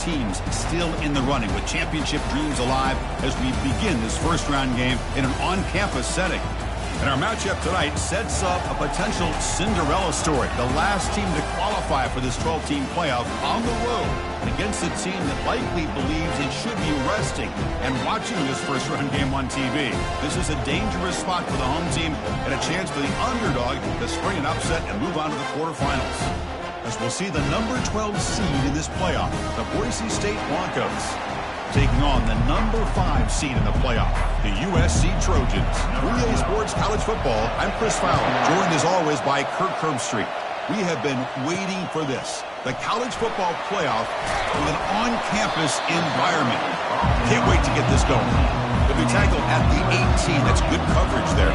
teams still in the running with championship dreams alive as we begin this first-round game in an on-campus setting. And our matchup tonight sets up a potential Cinderella story. The last team to qualify for this 12-team playoff on the road against a team that likely believes it should be resting and watching this first-round game on TV. This is a dangerous spot for the home team and a chance for the underdog to spring an upset and move on to the quarterfinals. As we'll see the number 12 seed in this playoff, the Boise State Broncos, taking on the number 5 seed in the playoff, the USC Trojans. 3A Sports College Football, I'm Chris Fowler, joined as always by Kirk Herbstreit. We have been waiting for this, the college football playoff with an on-campus environment. Can't wait to get this going. They'll be tackled at the 18. That's good coverage there.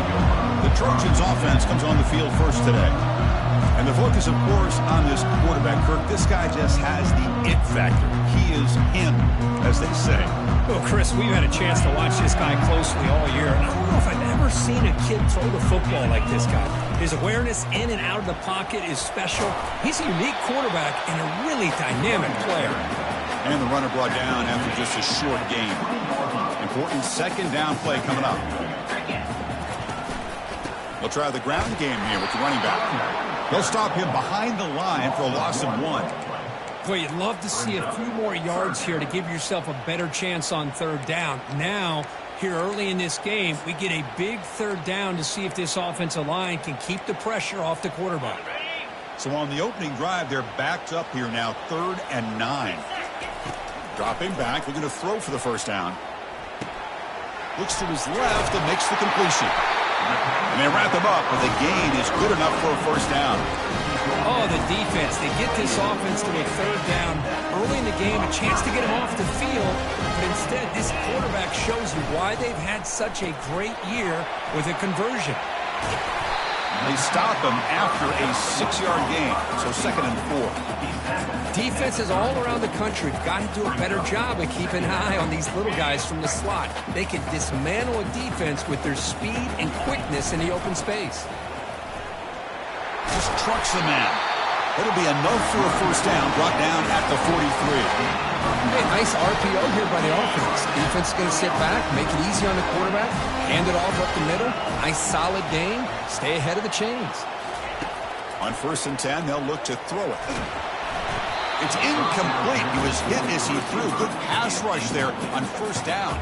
The Trojans offense comes on the field first today. And the focus, of course, on this quarterback, Kirk, this guy just has the it factor. He is him, as they say. Well, Chris, we've had a chance to watch this guy closely all year. I don't know if I've ever seen a kid throw the football like this guy. His awareness in and out of the pocket is special. He's a unique quarterback and a really dynamic player. And the runner brought down after just a short game. Important second down play coming up. They'll try the ground game here with the running back. They'll stop him behind the line for a loss of 1. Boy, you'd love to see a few more yards here to give yourself a better chance on third down. Now, here early in this game, we get a big third down to see if this offensive line can keep the pressure off the quarterback. So on the opening drive, they're backed up here now, 3rd and 9. Dropping back, looking to throw for the first down. Looks to his left and makes the completion. And they wrap him up, but the gain is good enough for a first down. Oh, the defense. They get this offense to a third down. Early in the game, a chance to get him off the field. But instead, this quarterback shows you why they've had such a great year with a conversion. They stop him after a 6-yard gain, so 2nd and 4. Defenses all around the country have got to do a better job of keeping an eye on these little guys from the slot. They can dismantle a defense with their speed and quickness in the open space. Just trucks the man. It'll be enough for a first down, brought down at the 43. Hey, nice RPO here by the offense. Defense is going to sit back, make it easy on the quarterback, hand it off up the middle. Nice solid game. Stay ahead of the chains. On 1st and 10, they'll look to throw it. It's incomplete. He was hit as he threw. Good pass rush there on first down.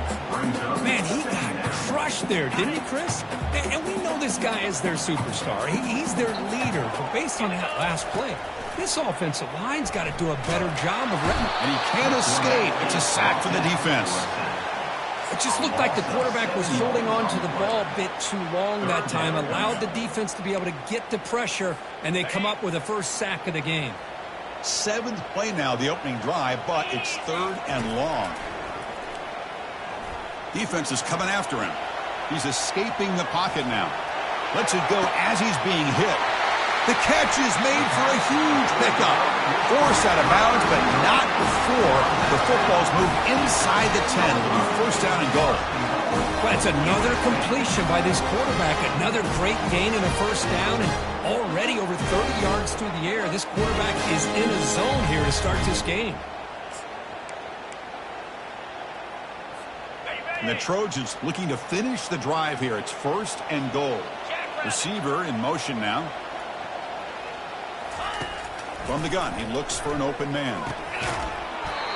Man, he got crushed there, didn't he, Chris? And we know this guy is their superstar. He's their leader. But based on that last play, this offensive line's got to do a better job of running. And he can't escape. It's a sack for the defense. It just looked like the quarterback was holding on to the ball a bit too long that time, allowed the defense to be able to get the pressure, and they come up with the first sack of the game. 7th play now, the opening drive, but it's 3rd and long. Defense is coming after him. He's escaping the pocket now. Lets it go as he's being hit. The catch is made for a huge pickup. Forced out of bounds, but not before the football's moved inside the 10. It'll be first down and goal. But it's another completion by this quarterback. Another great gain in a first down, and already over 30 yards through the air. This quarterback is in a zone here to start this game. And the Trojans looking to finish the drive here. It's 1st and goal. Receiver in motion now. From the gun, he looks for an open man.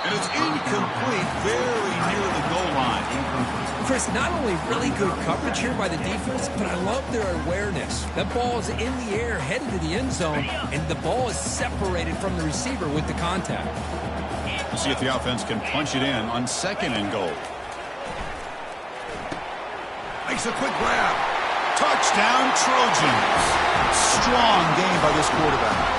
And it's incomplete, very near the goal line. Chris, not only really good coverage here by the defense, but I love their awareness. That ball is in the air, headed to the end zone, and the ball is separated from the receiver with the contact. We'll see if the offense can punch it in on 2nd and goal. Makes a quick grab. Touchdown, Trojans. Strong game by this quarterback.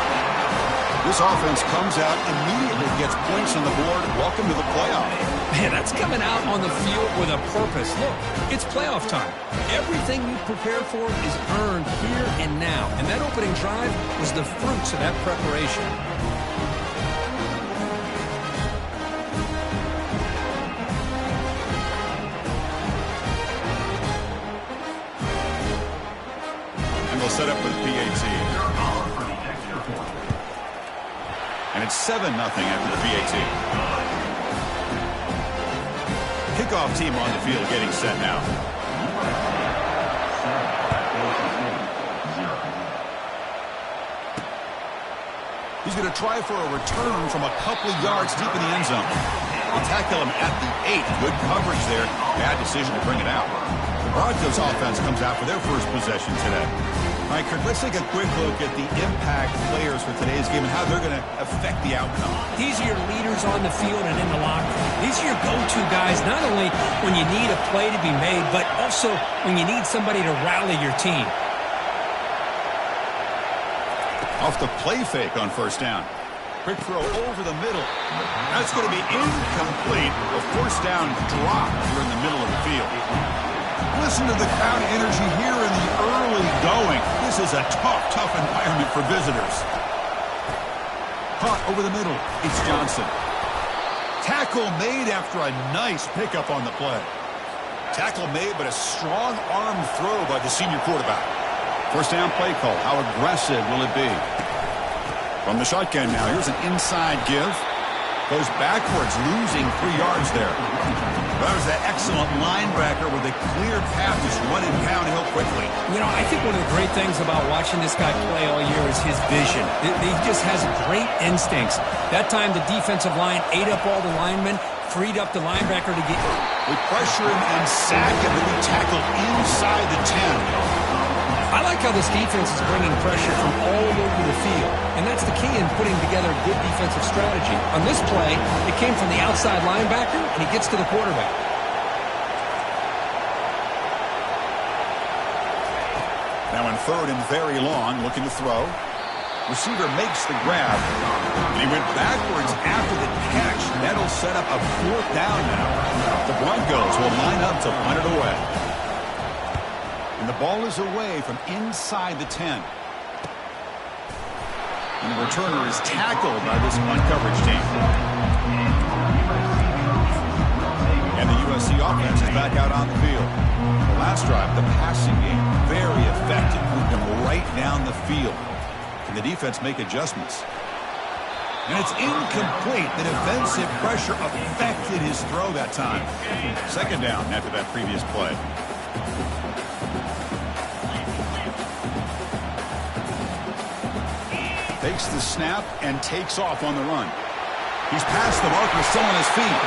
This offense comes out, immediately gets points on the board. Welcome to the playoff. Man, that's coming out on the field with a purpose. Look, it's playoff time. Everything you prepare for is earned here and now. And that opening drive was the fruits of that preparation. And they'll set up with PAT. And it's 7-0 after the PAT. kickoff team on the field getting set now. He's going to try for a return from a couple of yards deep in the end zone. They tackle him at the 8. Good coverage there. Bad decision to bring it out. The Broncos offense comes out for their first possession today. All right, Kirk, let's take a quick look at the impact players for today's game and how they're going to affect the outcome. These are your leaders on the field and in the locker room. These are your go-to guys, not only when you need a play to be made, but also when you need somebody to rally your team. Off the play fake on first down. Quick throw over the middle. That's going to be incomplete. A first down drop here in the middle of the field. Listen to the crowd energy here in the early going. This is a tough environment for visitors. Caught over the middle. It's Johnson. Tackle made after a nice pickup on the play. Tackle made, but a strong arm throw by the senior quarterback. First down play call. How aggressive will it be? From the shotgun now. Here's an inside give. Goes backwards, losing 3 yards there. That was an excellent linebacker with a clear path, just running downhill quickly. You know, I think one of the great things about watching this guy play all year is his vision. He just has great instincts. That time the defensive line ate up all the linemen, freed up the linebacker to get... We pressure him and sack him, and we tackle inside the 10. I like how this defense is bringing pressure from all over the field, and that's the key in putting together a good defensive strategy. On this play, it came from the outside linebacker, and he gets to the quarterback. Now in third and very long, looking to throw. Receiver makes the grab, and he went backwards after the catch. That'll set up a fourth down now. The Broncos will line up to punt it away. And the ball is away from inside the 10. And the returner is tackled by this punt coverage team. And the USC offense is back out on the field. The last drive, the passing game, very effective. Moved them right down the field. Can the defense make adjustments? And it's incomplete. The defensive pressure affected his throw that time. Second down after that previous play. Takes the snap and takes off on the run. He's past the marker, still on his feet.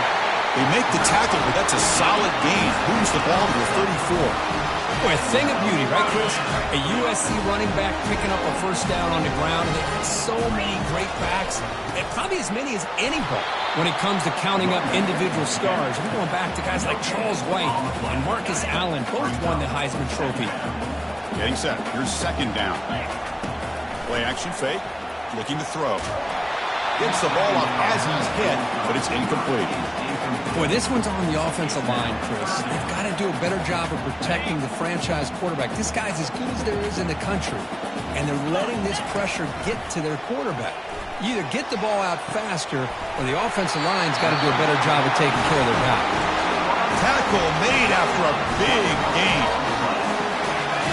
They make the tackle, but that's a solid gain. Moves the ball to the 34. Boy, a thing of beauty, right, Chris? A USC running back picking up a first down on the ground, and they've got so many great backs, and probably as many as anybody when it comes to counting up individual stars. We're going back to guys like Charles White and Marcus Allen. Both won the Heisman Trophy. Getting set. Here's second down. Play action fake. Looking to throw. Gets the ball up as he's hit, but it's incomplete. Boy, this one's on the offensive line, Chris. They've got to do a better job of protecting the franchise quarterback. This guy's as good as there is in the country, and they're letting this pressure get to their quarterback. You either get the ball out faster, or the offensive line's got to do a better job of taking care of their guy. Tackle made after a big gain.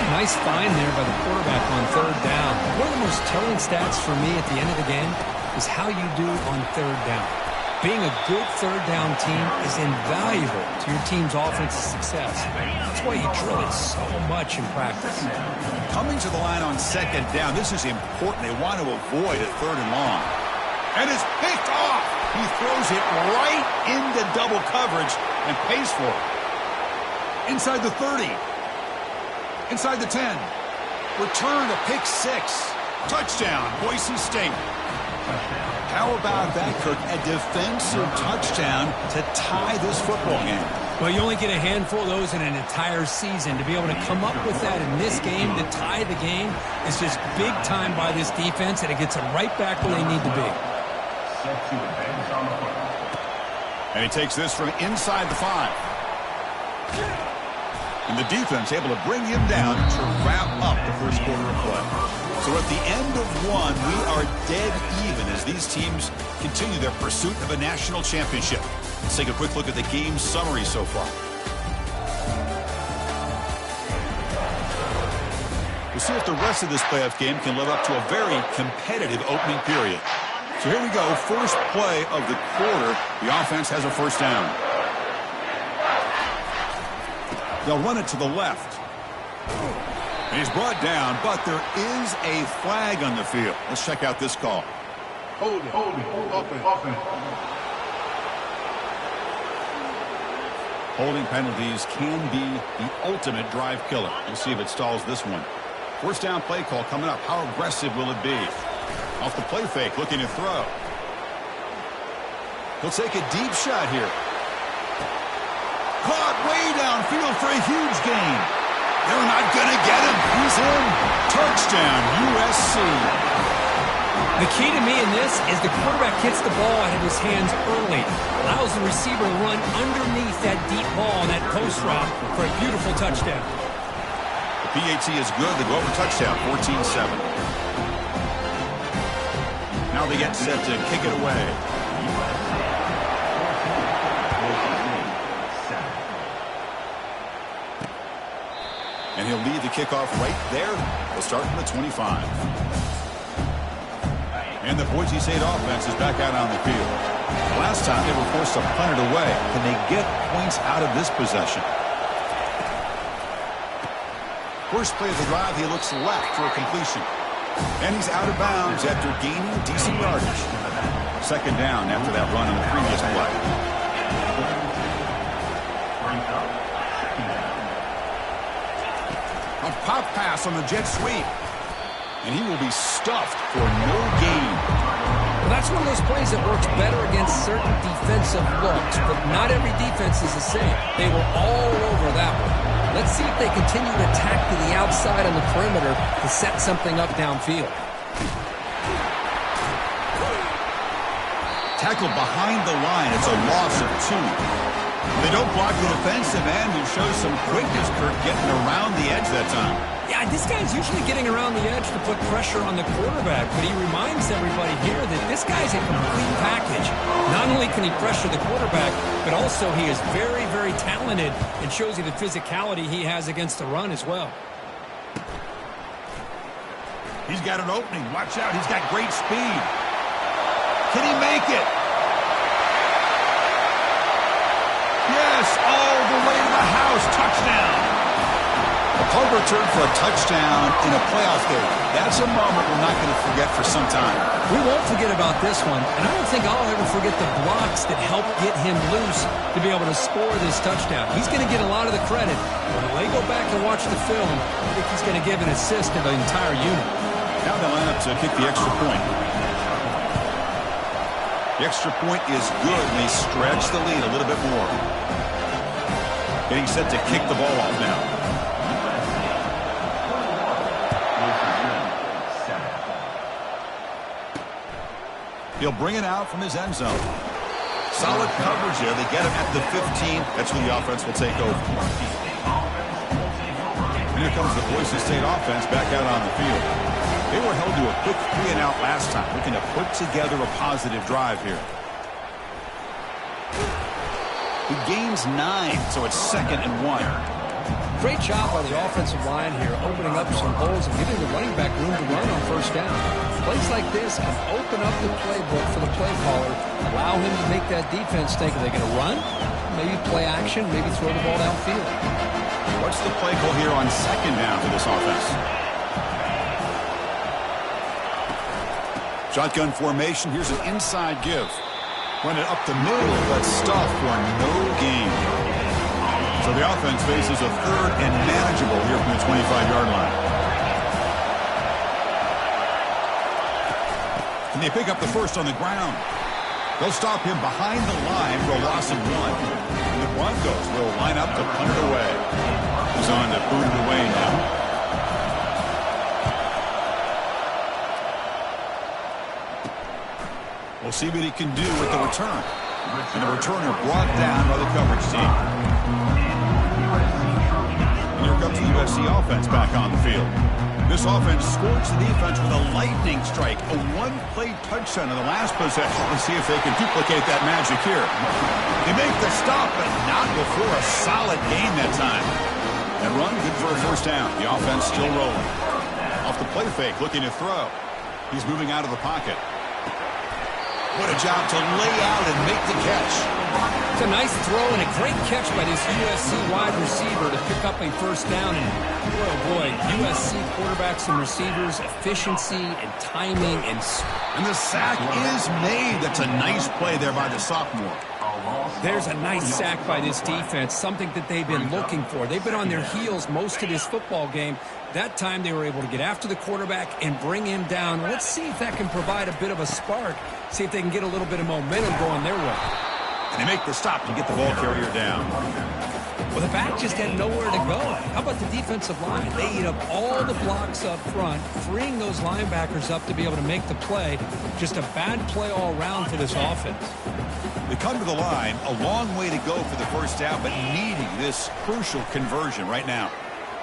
Nice find there by the quarterback on third down. One of the most telling stats for me at the end of the game is how you do on third down. Being a good third down team is invaluable to your team's offensive success. That's why you drill it so much in practice. Coming to the line on second down, this is important. They want to avoid a third and long. And it's picked off. He throws it right into double coverage and pays for it. Inside the 30. Inside the 10. Return to pick 6. Touchdown, Boise State. How about that, Kirk? A defensive touchdown to tie this football game. Well, you only get a handful of those in an entire season. To be able to come up with that in this game, to tie the game, is just big time by this defense, and it gets them right back where they need to be. And he takes this from inside the 5. And the defense able to bring him down to wrap up the first quarter of play. So at the end of one, we are dead even as these teams continue their pursuit of a national championship. Let's take a quick look at the game summary so far. We'll see if the rest of this playoff game can live up to a very competitive opening period. So here we go, first play of the quarter. The offense has a first down. They'll run it to the left. And he's brought down, but there is a flag on the field. Let's check out this call. Hold it. Offense. Holding penalties can be the ultimate drive killer. We'll see if it stalls this one. First down play call coming up. How aggressive will it be? Off the play fake, looking to throw. He'll take a deep shot here. Caught way downfield for a huge gain. They're not going to get him. He's in. Touchdown, USC. The key to me in this is the quarterback gets the ball out of his hands early, allows the receiver to run underneath that deep ball and that post route for a beautiful touchdown. The PAT is good. They go over touchdown, 14-7. Now they get set to kick it away. And he'll lead the kickoff right there. They'll start from the 25. And the Boise State offense is back out on the field. Last time they were forced to punt it away. Can they get points out of this possession? First play of the drive, he looks left for a completion. And he's out of bounds after gaining decent yardage. Second down after that run on the previous play. A pop pass on the jet sweep. And he will be stuffed for no gain. Well, that's one of those plays that works better against certain defensive looks, but not every defense is the same. They were all over that one. Let's see if they continue to attack to the outside on the perimeter to set something up downfield. Tackled behind the line. It's a loss of 2. They don't block the defensive end, who shows some quickness, Kirk, getting around the edge that time. Yeah, this guy's usually getting around the edge to put pressure on the quarterback, but he reminds everybody here that this guy's a complete package. Not only can he pressure the quarterback, but also he is very, very talented and shows you the physicality he has against the run as well. He's got an opening. Watch out. He's got great speed. Can he make it? Yes, all the way to the house. Touchdown. A punt return for a touchdown in a playoff game. That's a moment we're not going to forget for some time. We won't forget about this one, and I don't think I'll ever forget the blocks that helped get him loose to be able to score this touchdown. He's going to get a lot of the credit. When they go back and watch the film, I think he's going to give an assist to the entire unit. Now they line up to kick the extra point. The extra point is good, and they stretch the lead a little bit more. Getting set to kick the ball off now. He'll bring it out from his end zone. Solid coverage there. They get him at the 15. That's when the offense will take over. And here comes the Boise State offense back out on the field. They were held to a quick 3-and-out last time, looking to put together a positive drive here. He gains 9, so it's 2nd and 1. Great job by the offensive line here, opening up some holes and giving the running back room to run on first down. Plays like this can open up the playbook for the play caller, allow him to make that defense think, are they going to run? Maybe play action, maybe throw the ball downfield. What's the play call here on 2nd down for this offense? Shotgun formation. Here's an inside give. Run it up the middle, but stuffed for no gain. So the offense faces a 3rd and manageable here from the 25-yard line. And they pick up the first on the ground. They'll stop him behind the line for a loss of 1. And the Broncos will line up to punt it away. He's on to boot it away now. We'll see what he can do with the return. And the returner brought down by the coverage team. And here comes the USC offense back on the field. This offense scorched the defense with a lightning strike, a one-play touchdown in the last possession. Let's see if they can duplicate that magic here. They make the stop, but not before a solid gain that time. And run good for a first down. The offense still rolling. Off the play fake, looking to throw. He's moving out of the pocket. What a job to lay out and make the catch. It's a nice throw and a great catch by this USC wide receiver to pick up a first down. And oh boy, USC quarterbacks and receivers, efficiency and timing and the sack is made. That's a nice play there by the sophomore. There's a nice sack by this defense, something that they've been looking for. They've been on their heels most of this football game. That time they were able to get after the quarterback and bring him down. Let's see if that can provide a bit of a spark, see if they can get a little bit of momentum going their way. And they make the stop to get the ball carrier down. Well, the back just had nowhere to go. How about the defensive line? They eat up all the blocks up front, freeing those linebackers up to be able to make the play. Just a bad play all around for this offense. They come to the line, a long way to go for the first down, but needing this crucial conversion right now.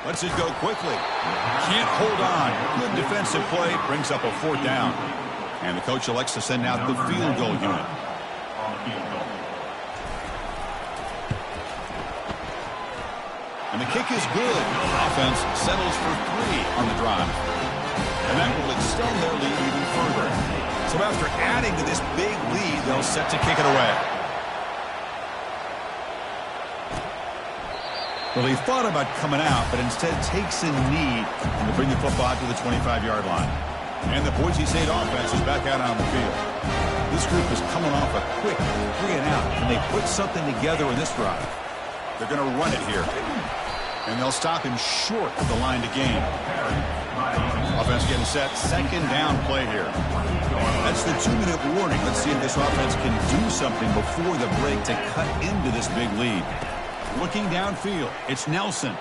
Lets it go quickly. Can't hold on. Good defensive play, brings up a fourth down. And the coach elects to send out the field goal unit. And the kick is good. Offense settles for 3 on the drive. And that will extend their lead even further. So after adding to this big lead, they'll set to kick it away. Well, he thought about coming out, but instead takes a knee to bring the football to the 25-yard line. And the Boise State offense is back out on the field. This group is coming off a quick 3 and out, and they put something together in this drive. They're going to run it here. And they'll stop him short of the line to gain. Offense getting set. Second down play here. That's the 2-minute warning. Let's see if this offense can do something before the break to cut into this big lead. Looking downfield, it's Nelson.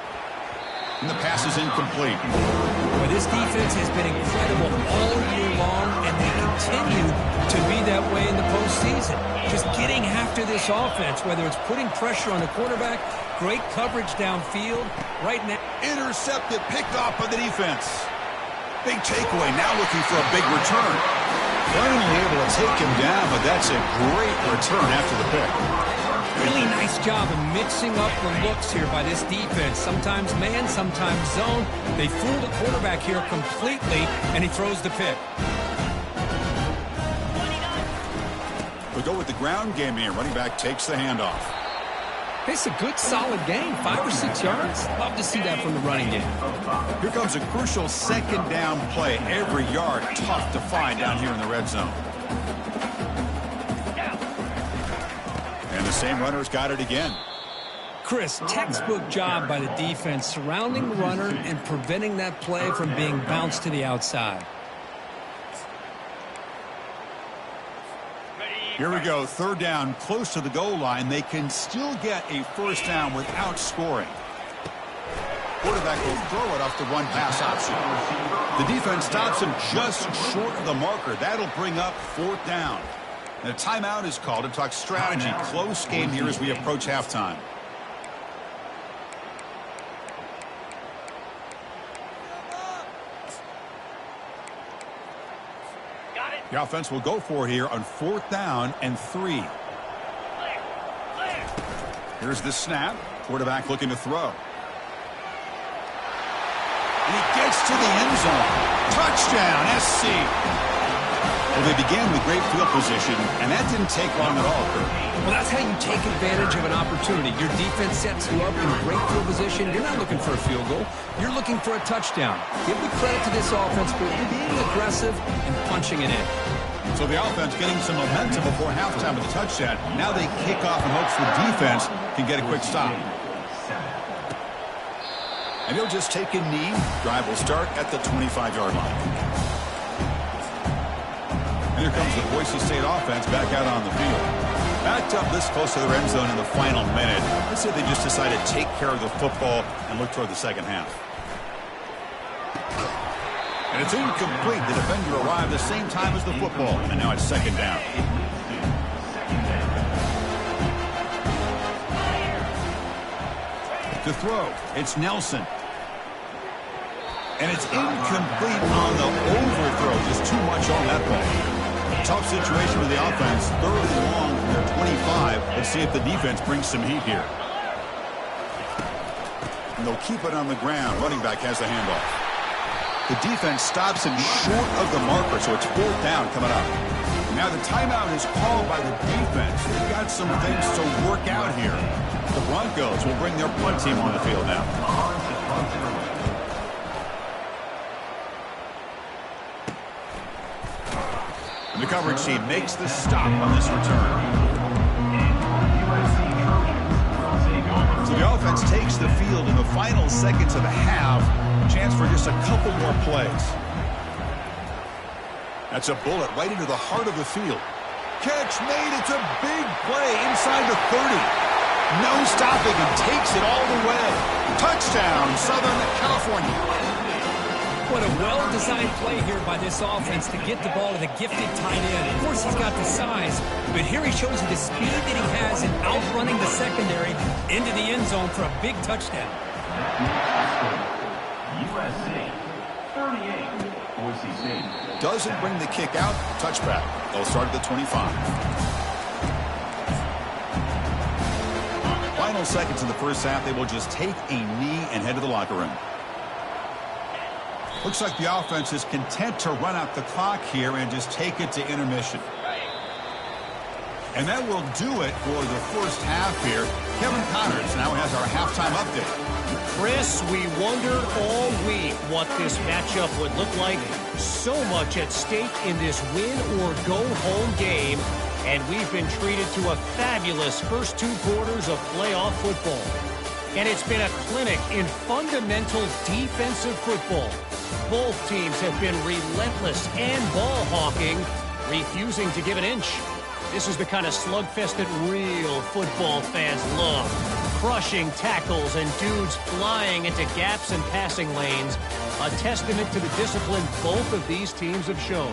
And the pass is incomplete. Well, this defense has been incredible all year long, and they continue to be that way in the postseason. Just getting after this offense, whether it's putting pressure on the quarterback, great coverage downfield. Right now, intercepted, picked off by the defense. Big takeaway, now looking for a big return. Finally able to take him down, but that's a great return after the pick. Really nice job of mixing up the looks here by this defense. Sometimes man, sometimes zone. They fool the quarterback here completely, and he throws the pick. We go with the ground game here. Running back takes the handoff. It's a good, solid game. 5 or 6 yards. Love to see that from the running game. Here comes a crucial second down play. Every yard tough to find down here in the red zone. And the same runner's got it again. Chris, textbook job by the defense surrounding the runner and preventing that play from being bounced to the outside. Here we go, third down, close to the goal line. They can still get a first down without scoring. Quarterback will throw it off the run-pass option. The defense stops him just short of the marker. That'll bring up fourth down. And a timeout is called to talk strategy. Close game here as we approach halftime. The offense will go for it here on fourth down and 3. Here's the snap. Quarterback looking to throw. And he gets to the end zone. Touchdown, SC. Well, they began with great field position, and that didn't take long at all, Kurt. Well, that's how you take advantage of an opportunity. Your defense sets you up in great field position. You're not looking for a field goal. You're looking for a touchdown. Give the credit to this offense for being aggressive and punching it in. So the offense getting some momentum before halftime with the touchdown. Now they kick off in hopes the defense can get a quick stop. And he'll just take a knee. Drive will start at the 25-yard line. And here comes the Boise State offense back out on the field. Backed up this close to the end zone in the final minute. Let's say they just decided to take care of the football and look toward the second half. And it's incomplete. The defender arrived the same time as the football. And now it's second down. To throw, it's Nelson. And it's incomplete on the overthrow. Just too much on that ball. Tough situation with the offense. Third and long from their 25. Let's see if the defense brings some heat here. And they'll keep it on the ground. Running back has the handoff. The defense stops him short of the marker, so it's fourth down coming up. Now the timeout is called by the defense. They've got some things to work out here. The Broncos will bring their punt team on the field now. And the coverage team makes the stop on this return. So the offense takes the field in the final seconds of the half. Chance for just a couple more plays. That's a bullet right into the heart of the field. Catch made. It's a big play inside the 30. No stopping and takes it all the way. Touchdown, Southern California. What a well-designed play here by this offense to get the ball to the gifted tight end. Of course, he's got the size, but here he shows you the speed that he has in outrunning the secondary into the end zone for a big touchdown. USC 38, Boise State. Doesn't bring the kick out. Touchback. They'll start at the 25. Final seconds in the first half. They will just take a knee and head to the locker room. Looks like the offense is content to run out the clock here and just take it to intermission. And that will do it for the first half here. Kevin Connors now has our halftime update. Chris, we wondered all week what this matchup would look like. So much at stake in this win-or-go-home game. And we've been treated to a fabulous first two quarters of playoff football. And it's been a clinic in fundamental defensive football. Both teams have been relentless and ball-hawking, refusing to give an inch. This is the kind of slugfest that real football fans love. Crushing tackles and dudes flying into gaps and passing lanes. A testament to the discipline both of these teams have shown.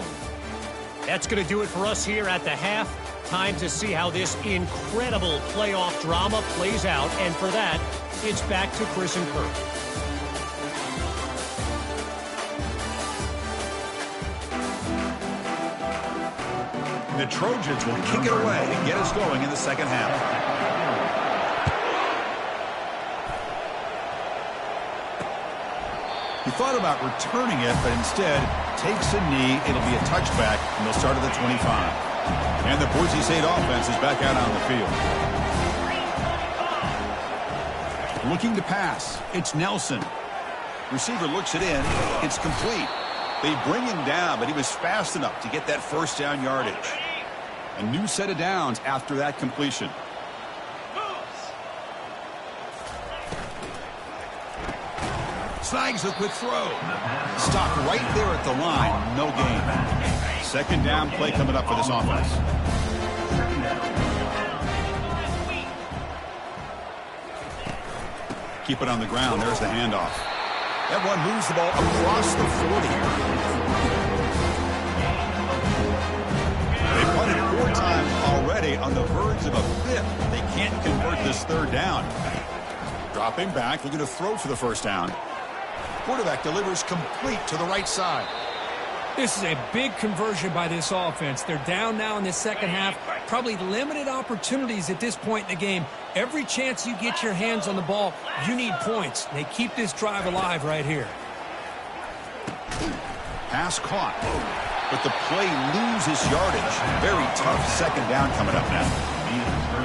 That's going to do it for us here at the half. Time to see how this incredible playoff drama plays out. And for that, it's back to Chris and Kurt. The Trojans will kick it away and get us going in the second half. He thought about returning it, but instead takes a knee. It'll be a touchback, and they'll start at the 25. And the Boise State offense is back out on the field. Looking to pass. It's Nelson. Receiver looks it in. It's complete. They bring him down, but he was fast enough to get that first down yardage. A new set of downs after that completion. Snags a quick throw. Stopped right there at the line. No gain. Second down play coming up for this offense. Keep it on the ground. There's the handoff. That one moves the ball across the 40. They punted 4 times already, on the verge of a 5th. They can't convert this third down. Dropping back, looking to throw for the first down. Quarterback delivers complete to the right side. This is a big conversion by this offense. They're down now in the second half. Probably limited opportunities at this point in the game. Every chance you get your hands on the ball, you need points. They keep this drive alive right here. Pass caught. But the play loses yardage. Very tough second down coming up now.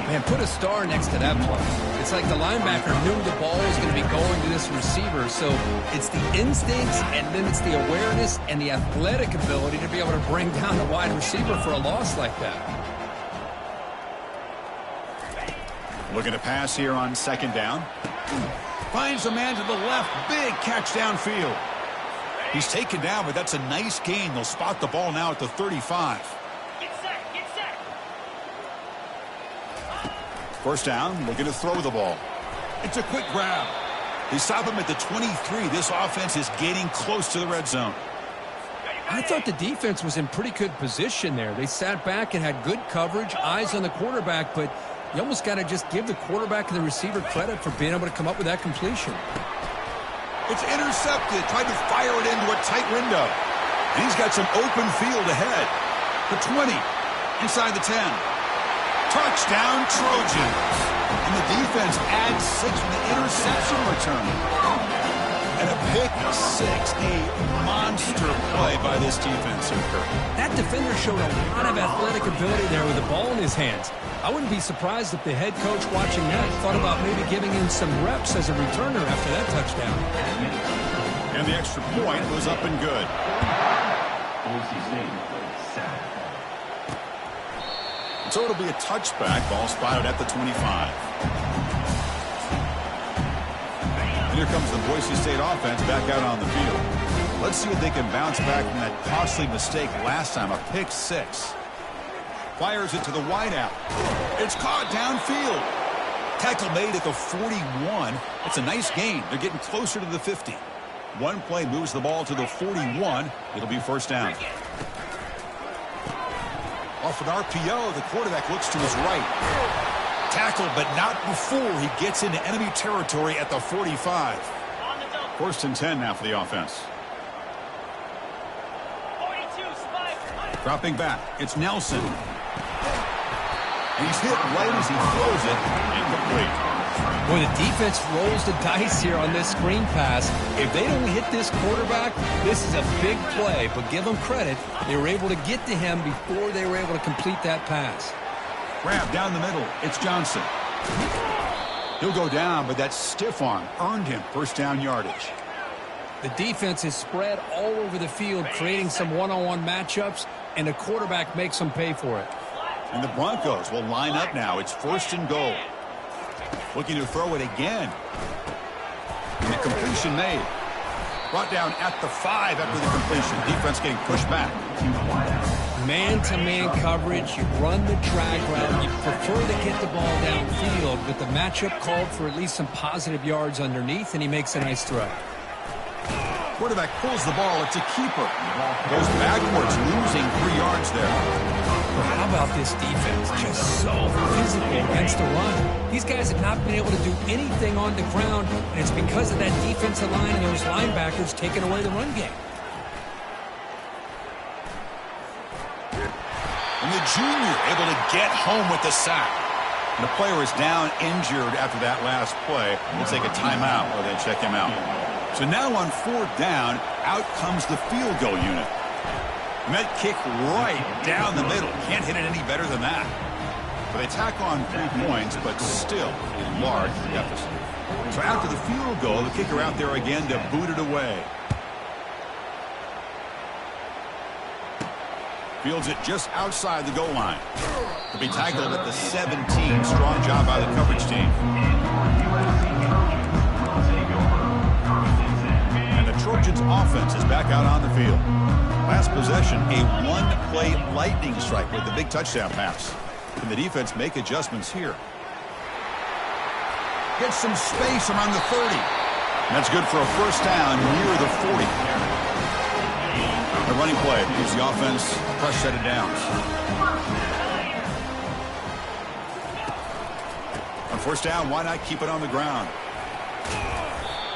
Man, put a star next to that play. It's like the linebacker knew the ball was going to be going to this receiver. So it's the instincts, and then it's the awareness and the athletic ability to be able to bring down the wide receiver for a loss like that. Looking to pass here on second down. Finds a man to the left. Big catch downfield. He's taken down, but that's a nice gain. They'll spot the ball now at the 35. First down, looking to throw the ball. It's a quick grab. They stop him at the 23. This offense is getting close to the red zone. I thought the defense was in pretty good position there. They sat back and had good coverage, eyes on the quarterback, but you almost got to just give the quarterback and the receiver credit for being able to come up with that completion. It's intercepted. Tried to fire it into a tight window. And he's got some open field ahead. The 20. Inside the 10. Touchdown, Trojans. And the defense adds 6 with the interception return. And a pick six, a monster play by this defense here, Kirk. That defender showed a lot of athletic ability there with the ball in his hands. I wouldn't be surprised if the head coach watching that thought about maybe giving him some reps as a returner after that touchdown. And the extra point was up and good. Boise State, 7. So it'll be a touchback. Ball spotted at the 25. And here comes the Boise State offense back out on the field. Let's see if they can bounce back from that costly mistake last time, a pick six. Fires it to the wideout. It's caught downfield. Tackle made at the 41. It's a nice gain. They're getting closer to the 50. One play moves the ball to the 41. It'll be first down. Off an RPO, the quarterback looks to his right. Tackled, but not before he gets into enemy territory at the 45. First and 10 now for the offense. Dropping back, it's Nelson. And he's hit right as he throws it. Incomplete. Boy, the defense rolls the dice here on this screen pass. If they don't hit this quarterback, this is a big play. But give them credit. They were able to get to him before they were able to complete that pass. Grab down the middle. It's Johnson. He'll go down, but that stiff arm earned him first down yardage. The defense is spread all over the field, creating some one-on-one matchups, and the quarterback makes them pay for it. And the Broncos will line up now. It's first and goal. Looking to throw it again. And the completion made. Brought down at the 5 after the completion. Defense getting pushed back. Man-to-man coverage. You run the drag route. You prefer to get the ball downfield, but the matchup called for at least some positive yards underneath, and he makes a nice throw. Quarterback pulls the ball. It's a keeper. Goes backwards, losing 3 yards there. How about this defense? Just so physical against the run. These guys have not been able to do anything on the ground, and it's because of that defensive line and those linebackers taking away the run game. And the junior able to get home with the sack. And the player is down injured after that last play. We'll take a timeout while they check him out. So now on 4th down, out comes the field goal unit. And that kick right down the middle. Can't hit it any better than that. But they tack on 3 points, but still a large deficit. So after the field goal, the kicker out there again to boot it away. Fields it just outside the goal line. To be tackled at the 17. Strong job by the coverage team. And the Trojans offense is back out on the field. Last possession, a 1-play lightning strike with the big touchdown pass. Can the defense make adjustments here? Gets some space around the 30. And that's good for a first down near the 40. A running play gives the offense a fresh set of downs. On first down, why not keep it on the ground?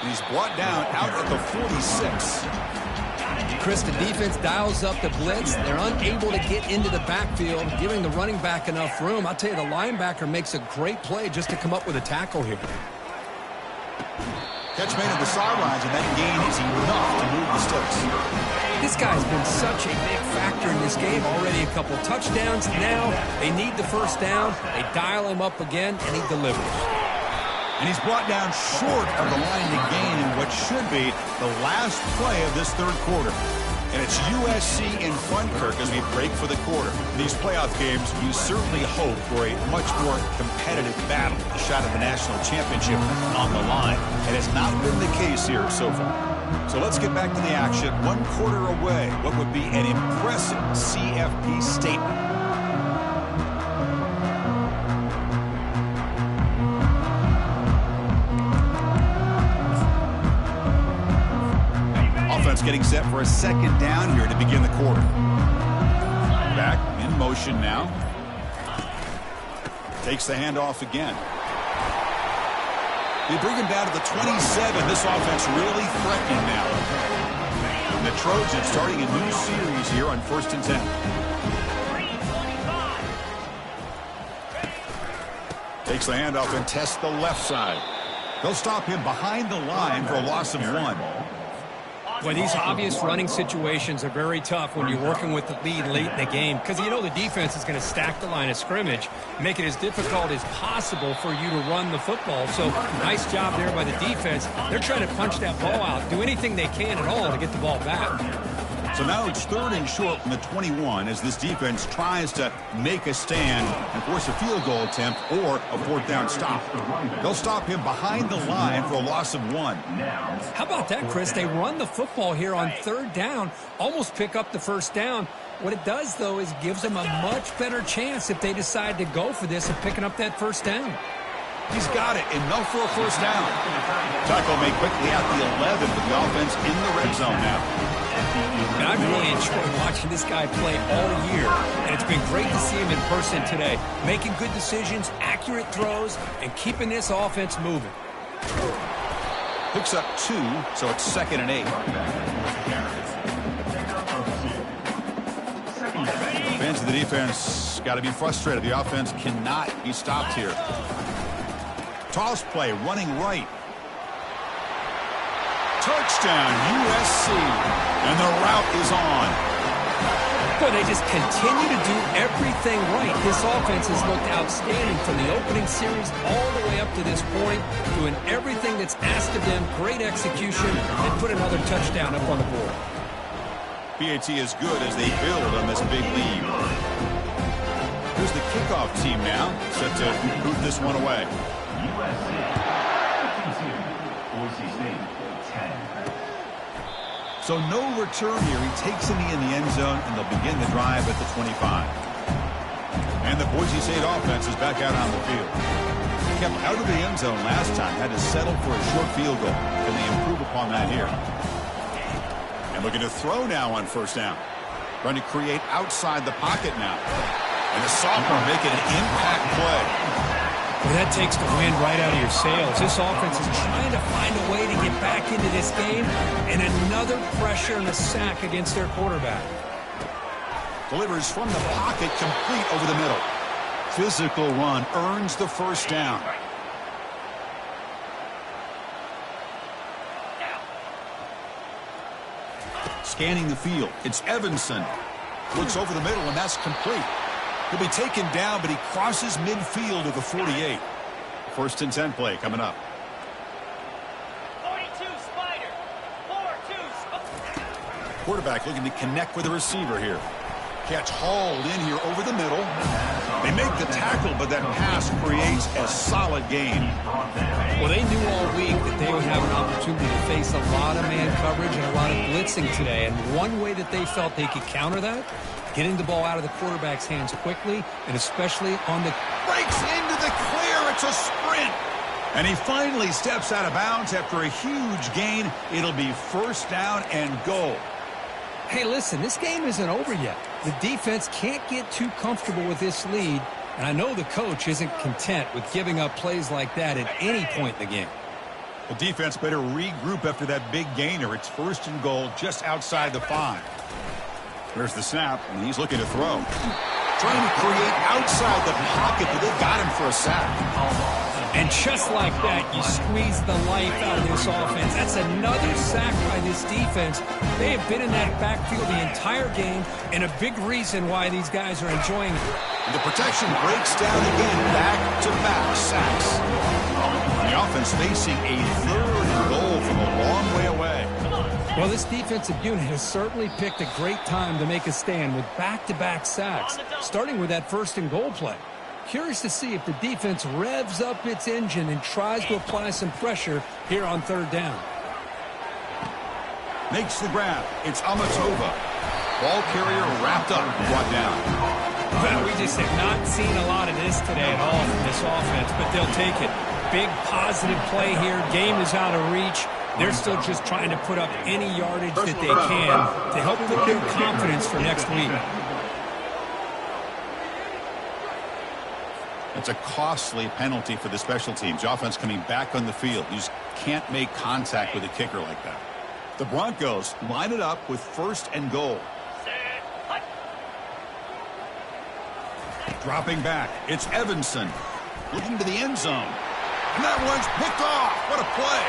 And he's brought down out at the 46. Chris, the defense dials up the blitz. They're unable to get into the backfield, giving the running back enough room. I'll tell you, the linebacker makes a great play just to come up with a tackle here. Catch made at the sidelines, and that gain is enough to move the sticks. This guy's been such a big factor in this game. Already a couple touchdowns. Now they need the first down. They dial him up again, and he delivers. And he's brought down short of the line to gain in what should be the last play of this 3rd quarter. And it's USC in front, Kirk, as we break for the quarter. In these playoff games, you certainly hope for a much more competitive battle. A shot at the national championship on the line. It has not been the case here so far. So let's get back to the action. 1 quarter away. What would be an impressive CFP statement? Offense getting set for a 2nd down here to begin the quarter. Back in motion now. Takes the handoff again. They bring him down to the 27. This offense really threatening now. And the Trojans starting a new series here on 1st and 10. Takes the handoff and tests the left side. They'll stop him behind the line for a loss of 1. Well, these obvious running situations are very tough when you're working with the lead late in the game because you know the defense is going to stack the line of scrimmage, make it as difficult as possible for you to run the football. So nice job there by the defense. They're trying to punch that ball out, do anything they can at all to get the ball back. So now it's 3rd and short from the 21 as this defense tries to make a stand and force a field goal attempt or a 4th down stop. They'll stop him behind the line for a loss of 1. How about that, Chris? They run the football here on 3rd down, almost pick up the 1st down. What it does, though, is gives them a much better chance if they decide to go for this of picking up that 1st down. He's got it. Enough for a 1st down. Tackle made quickly at the 11 with the offense in the red zone now. And I've really enjoyed watching this guy play all year, and it's been great to see him in person today, making good decisions, accurate throws, and keeping this offense moving. Picks up 2, so it's 2nd and 8. Fans of the defense got to be frustrated. The offense cannot be stopped here. Toss play, running right. Touchdown, USC. And the route is on. Boy, they just continue to do everything right. This offense has looked outstanding from the opening series all the way up to this point, doing everything that's asked of them, great execution, and put another touchdown up on the board. PAT is good as they build on this big lead. Here's the kickoff team now, set to boot this one away. USC 52, Boise State 10. So no return here. He takes a knee in the end zone, and they'll begin the drive at the 25. And the Boise State offense is back out on the field. Kept out of the end zone last time, had to settle for a short field goal. Can they improve upon that here? And looking to throw now on 1st down. Trying to create outside the pocket now. And the sophomore making an impact play. Well, that takes the wind right out of your sails. This offense is trying to find a way to get back into this game, and another pressure and a sack against their quarterback. Delivers from the pocket, complete over the middle. Physical run earns the 1st down. Scanning the field, it's Evanson. Looks over the middle, and that's complete. He'll be taken down, but he crosses midfield at the 48. 1st and 10 play coming up. 42 Spider. 4-2 Spider. Quarterback looking to connect with the receiver here. Catch hauled in here over the middle. They make the tackle, but that pass creates a solid gain. Well, they knew all week that they would have an opportunity to face a lot of man coverage and a lot of blitzing today. And one way that they felt they could counter that, getting the ball out of the quarterback's hands quickly, and especially on the... Breaks into the clear. It's a sprint. And he finally steps out of bounds after a huge gain. It'll be 1st down and goal. Hey, listen, this game isn't over yet. The defense can't get too comfortable with this lead, and I know the coach isn't content with giving up plays like that at any point in the game. The defense better regroup after that big gainer. It's 1st and goal just outside the 5. There's the snap, and he's looking to throw. Trying to create outside the pocket, but they got him for a sack. And just like that, you squeeze the life out of this offense. That's another sack by this defense. They have been in that backfield the entire game, and a big reason why these guys are enjoying it. The protection breaks down again, back-to-back sacks. The offense facing a 3rd and goal from a long way away. Well, this defensive unit has certainly picked a great time to make a stand with back-to-back sacks, starting with that 1st and goal play. Curious to see if the defense revs up its engine and tries to apply some pressure here on 3rd down. Makes the grab. It's Amatova. Ball carrier wrapped up and brought down. Well, we just have not seen a lot of this today at all from this offense, but they'll take it. Big positive play here. Game is out of reach. They're still just trying to put up any yardage that they can to help put them confidence for next week. It's a costly penalty for the special teams. The offense coming back on the field. You just can't make contact with a kicker like that. The Broncos line it up with 1st and goal. Dropping back. It's Evanson. Looking to the end zone. And that one's picked off. What a play.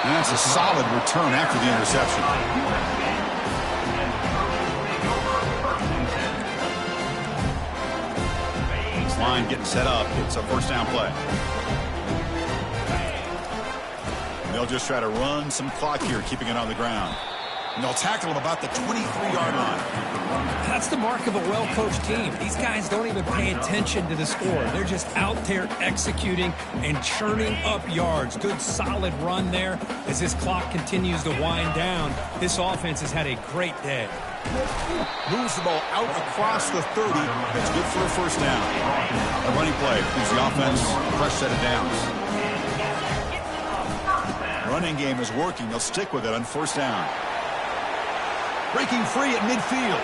And that's a solid return after the interception. Line getting set up. It's a first down play. They'll just try to run some clock here, keeping it on the ground. And they'll tackle him about the 23-yard line. That's the mark of a well-coached team. These guys don't even pay attention to the score. They're just out there executing and churning up yards. Good, solid run there. As this clock continues to wind down, this offense has had a great day. Moves the ball out across the 30. That's good for a first down. A running play gives the offense a fresh set of downs. Running game is working. They'll stick with it on first down. Breaking free at midfield.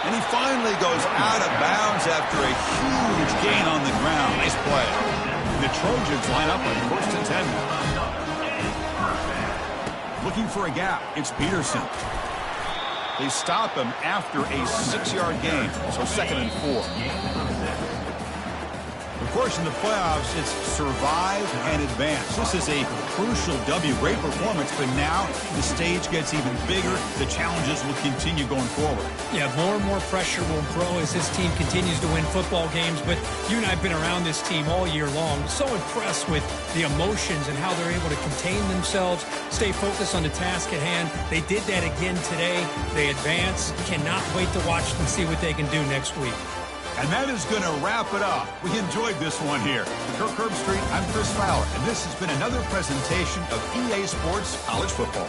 And he finally goes out of bounds after a huge gain on the ground. Nice play. The Trojans line up on first and 10. Looking for a gap. It's Peterson. They stop him after a 6-yard gain, so 2nd and 4. Of course, in the playoffs, it's survive and advance. This is a crucial W. Great performance, but now the stage gets even bigger. The challenges will continue going forward. Yeah, more and more pressure will grow as this team continues to win football games, but you and I have been around this team all year long. So impressed with the emotions and how they're able to contain themselves, stay focused on the task at hand. They did that again today. They advance. Cannot wait to watch them, see what they can do next week. And that is going to wrap it up. We enjoyed this one here. For Kirk Herbstreit, I'm Chris Fowler, and this has been another presentation of EA Sports College Football.